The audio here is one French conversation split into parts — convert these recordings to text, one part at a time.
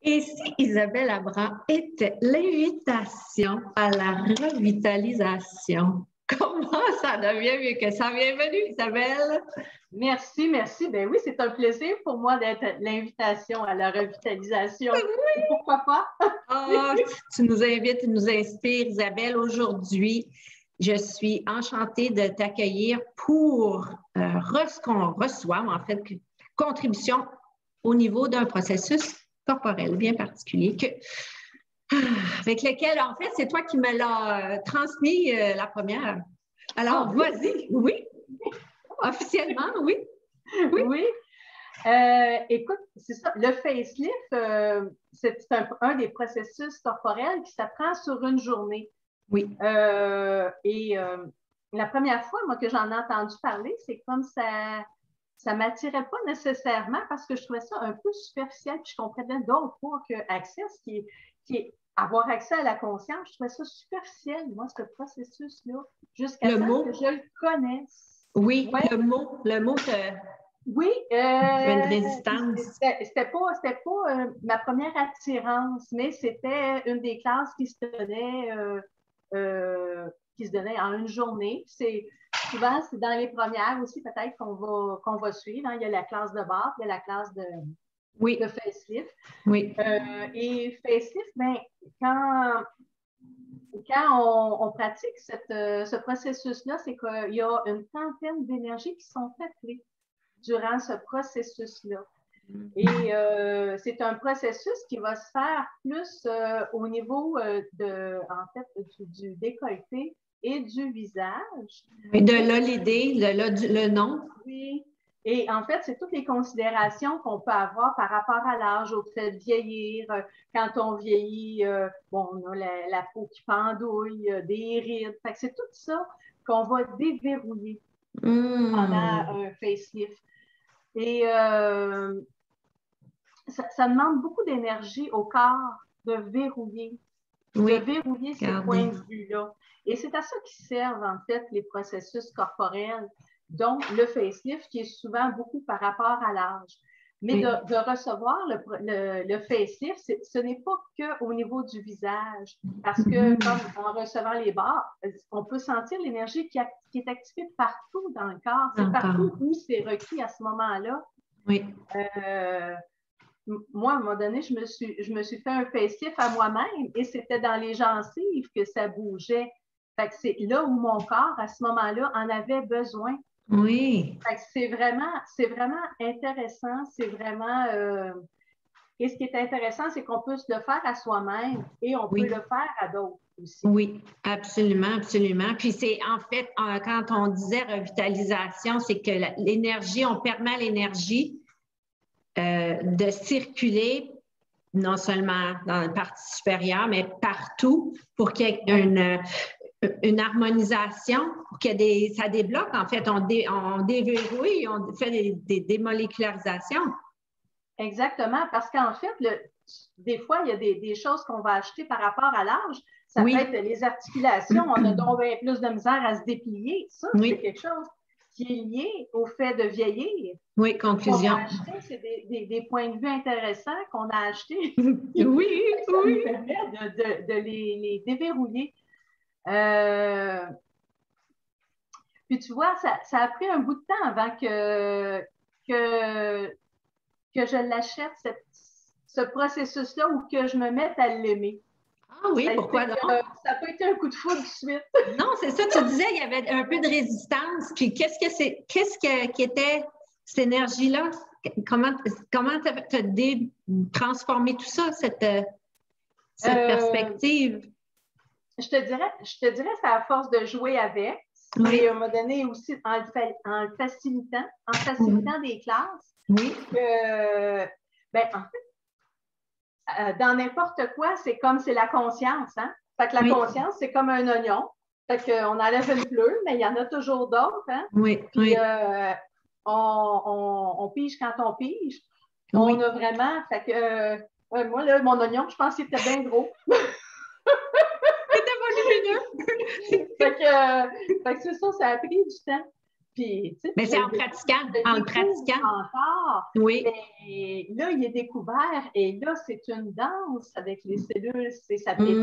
Et si Isabelle Abran était l'invitation à la revitalisation? Comment ça devient mieux que ça? Bienvenue, Isabelle. Merci, merci. Ben oui, c'est un plaisir pour moi d'être l'invitation à la revitalisation. Oui. Pourquoi pas? Oh, tu nous invites, tu nous inspires, Isabelle. Aujourd'hui, je suis enchantée de t'accueillir pour ce qu'on reçoit, en fait, contribution au niveau d'un processus corporel bien particulier avec lequel, en fait, c'est toi qui me l'as transmis la première. Alors, vas-y, oui, officiellement, oui. Oui. Oui. Écoute, c'est ça. Le facelift, c'est un des processus corporels qui s'apprend sur une journée. Oui. La première fois, moi, que j'en ai entendu parler, c'est comme ça ne m'attirait pas nécessairement parce que je trouvais ça un peu superficiel. Puis je comprenais donc pas que Access, qui est avoir accès à la conscience, je trouvais ça superficiel, moi, ce processus-là, jusqu'à temps que je le connaisse. Oui, ouais. le mot oui, une résistance. C'était pas ma première attirance, mais c'était une des classes qui se donnait en une journée. Souvent, c'est dans les premières aussi, peut-être qu'on va suivre. Hein. Il y a la classe de base, il y a la classe de facelift. Oui. Et facelift, ben, quand on pratique ce processus-là, c'est qu'il y a une trentaine d'énergies qui sont appelées durant ce processus-là. Et c'est un processus qui va se faire plus au niveau du décolleté et du visage. Et de là l'idée, le nom. Oui. Et en fait, c'est toutes les considérations qu'on peut avoir par rapport à l'âge, au fait de vieillir. Quand on vieillit, on a la peau qui pendouille, des rides. Fait que c'est tout ça qu'on va déverrouiller pendant un facelift. Et ça demande beaucoup d'énergie au corps de verrouiller ces points de vue-là. Et c'est à ça qui servent, en fait, les processus corporels, dont le facelift, qui est souvent beaucoup par rapport à l'âge. Mais de recevoir le facelift, ce n'est pas qu'au niveau du visage, parce que comme en recevant les barres, on peut sentir l'énergie qui est activée partout dans le corps. C'est partout où c'est requis à ce moment-là. Oui. Moi, à un moment donné, je me suis fait un facelift à moi-même et c'était dans les gencives que ça bougeait. Fait que c'est là où mon corps, à ce moment-là, en avait besoin. Oui. Fait que c'est vraiment intéressant. C'est vraiment... Et ce qui est intéressant, c'est qu'on peut se le faire à soi-même et on peut le faire à d'autres aussi. Oui, absolument, absolument. Puis c'est en fait, quand on disait revitalisation, c'est que l'énergie, on permet à l'énergie de circuler non seulement dans la partie supérieure, mais partout pour qu'il y ait une harmonisation, pour que ça débloque. En fait, on déverrouille, on fait des démolécularisations. Exactement, parce qu'en fait, des fois, il y a des choses qu'on va acheter par rapport à l'âge. Ça peut être les articulations, on a donc bien plus de misère à se déplier. Ça, c'est quelque chose qui est lié au fait de vieillir. Oui, conclusion. C'est des points de vue intéressants qu'on a achetés. Oui, ça nous permet de les déverrouiller. Puis tu vois, ça a pris un bout de temps avant que je l'achète, ce processus-là, ou que je me mette à l'aimer. Ah oui, pourquoi donc? Ça n'a pas été un coup de foudre de suite. Non, c'est ça, tu disais, il y avait un peu de résistance. Puis qu'est-ce qui était cette énergie-là? Comment tu as transformé tout ça, cette perspective? Je te dirais, c'est à force de jouer avec. Et à un moment donné aussi, en facilitant des classes. Oui. En fait, dans n'importe quoi, c'est la conscience. Hein? Fait que la conscience, c'est comme un oignon. Fait qu'on enlève une pleure, mais il y en a toujours d'autres. Hein? Oui. Puis on pige quand on pige. On a vraiment. Fait que moi, là, mon oignon, je pense qu'il était bien gros. C'était volumineux. Fait que c'est ça a pris du temps. Puis, mais c'est en pratiquant, en le pratiquant. Encore. Oui. Mais là, il est découvert et là, c'est une danse avec les cellules, c'est sa petite.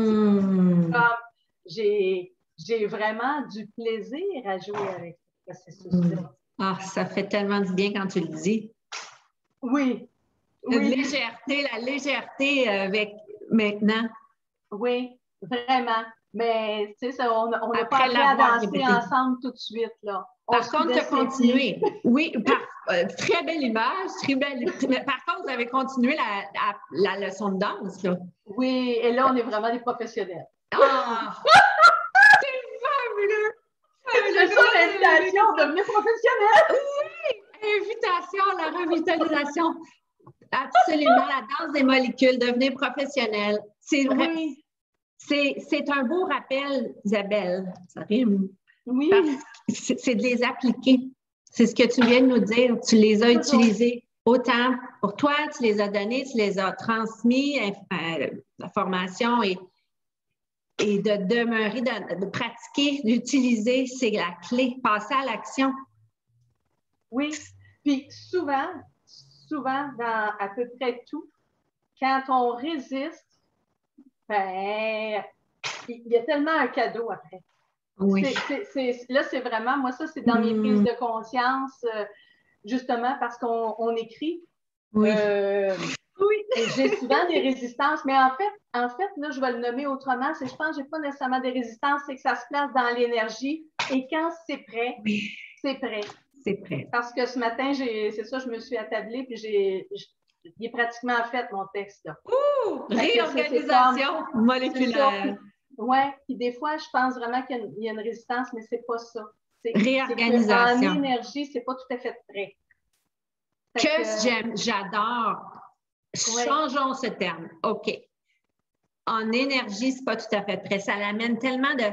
J'ai vraiment du plaisir à jouer avec ce processus-là. Ah, ça fait tellement du bien quand tu le dis. Oui. La légèreté avec maintenant. Oui, vraiment. Mais, tu sais, on n'a pas appris à danser ensemble tout de suite, là. Par contre, tu as continué. Oui, très belle image, très belle. Par contre, vous avez continué la leçon de danse, là. Oui, et là, on est vraiment des professionnels. Ah! C'est fabuleux! C'est ça l'invitation, devenir professionnel! Oui! Invitation à la revitalisation. Absolument, la danse des molécules, devenir professionnel. C'est vrai. Oui. C'est un beau rappel, Isabelle. Ça rime. Oui. C'est de les appliquer. C'est ce que tu viens de nous dire. Tu les as utilisés autant pour toi, tu les as donnés, tu les as transmis, la formation et de demeurer, de pratiquer, d'utiliser, c'est la clé. Passer à l'action. Oui. Puis souvent, dans à peu près tout, quand on résiste, ben, il y a tellement un cadeau après. Oui. Là, c'est vraiment, moi, ça, c'est dans mes prises de conscience, justement parce qu'on écrit. Oui. Oui. J'ai souvent des résistances, mais en fait, là, je vais le nommer autrement. Je pense que je n'ai pas nécessairement des résistances, c'est que ça se place dans l'énergie. Et quand c'est prêt, c'est prêt. C'est prêt. Parce que ce matin, c'est ça, je me suis attablée, puis il est pratiquement fait, mon texte. Là. Réorganisation moléculaire. Oui, puis des fois, je pense vraiment qu'il y a une résistance, mais c'est pas ça. Réorganisation. En énergie, c'est pas tout à fait prêt. J'aime, j'adore. Changeons ce terme. OK. En énergie, c'est pas tout à fait prêt. Ça l'amène tellement de...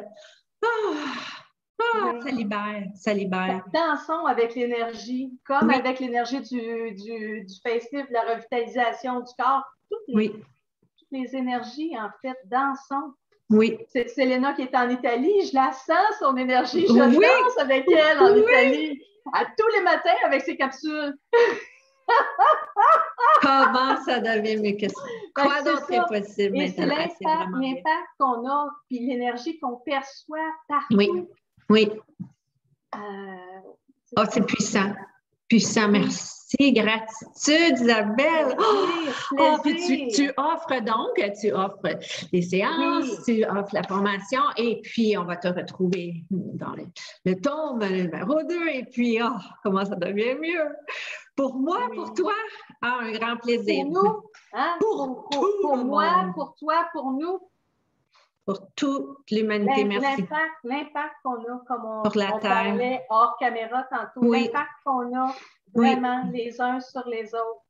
Ça libère, ça libère. Dansons avec l'énergie, comme avec l'énergie du facelift, de la revitalisation du corps. Toutes les énergies, en fait, dansons. Oui. C'est Selena qui est en Italie, je la sens, son énergie. Je danse avec elle en Italie, à tous les matins avec ses capsules. Comment ça devient mieux que ça? Quoi d'autre est possible maintenant? C'est l'impact qu'on a, puis l'énergie qu'on perçoit partout. Oui. C'est puissant. Puissant, merci. Gratitude, Isabelle. Puis tu offres les séances, tu offres la formation et puis on va te retrouver dans le tome numéro 2 et puis comment ça devient mieux. Pour moi, pour toi, un grand plaisir. Pour nous, hein? Pour moi, pour toi, pour nous. Pour toute l'humanité, merci. L'impact qu'on a, comme on parlait hors caméra tantôt, l'impact qu'on a vraiment les uns sur les autres.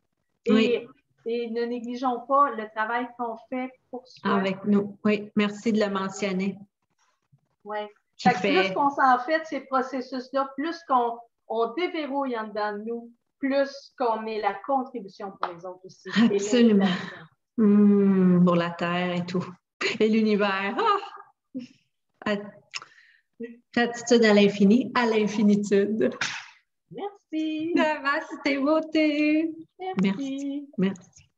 Et ne négligeons pas le travail qu'on fait pour soi. Avec nous, oui. Merci de le mentionner. Oui. Plus qu'on s'en fait de ces processus-là, plus qu'on déverrouille en dedans de nous, plus qu'on met la contribution pour les autres aussi. Absolument. Pour la Terre et tout. Et l'univers. Gratitude à l'infini, à l'infinitude. Merci. Namaste, beauté. Merci. Merci.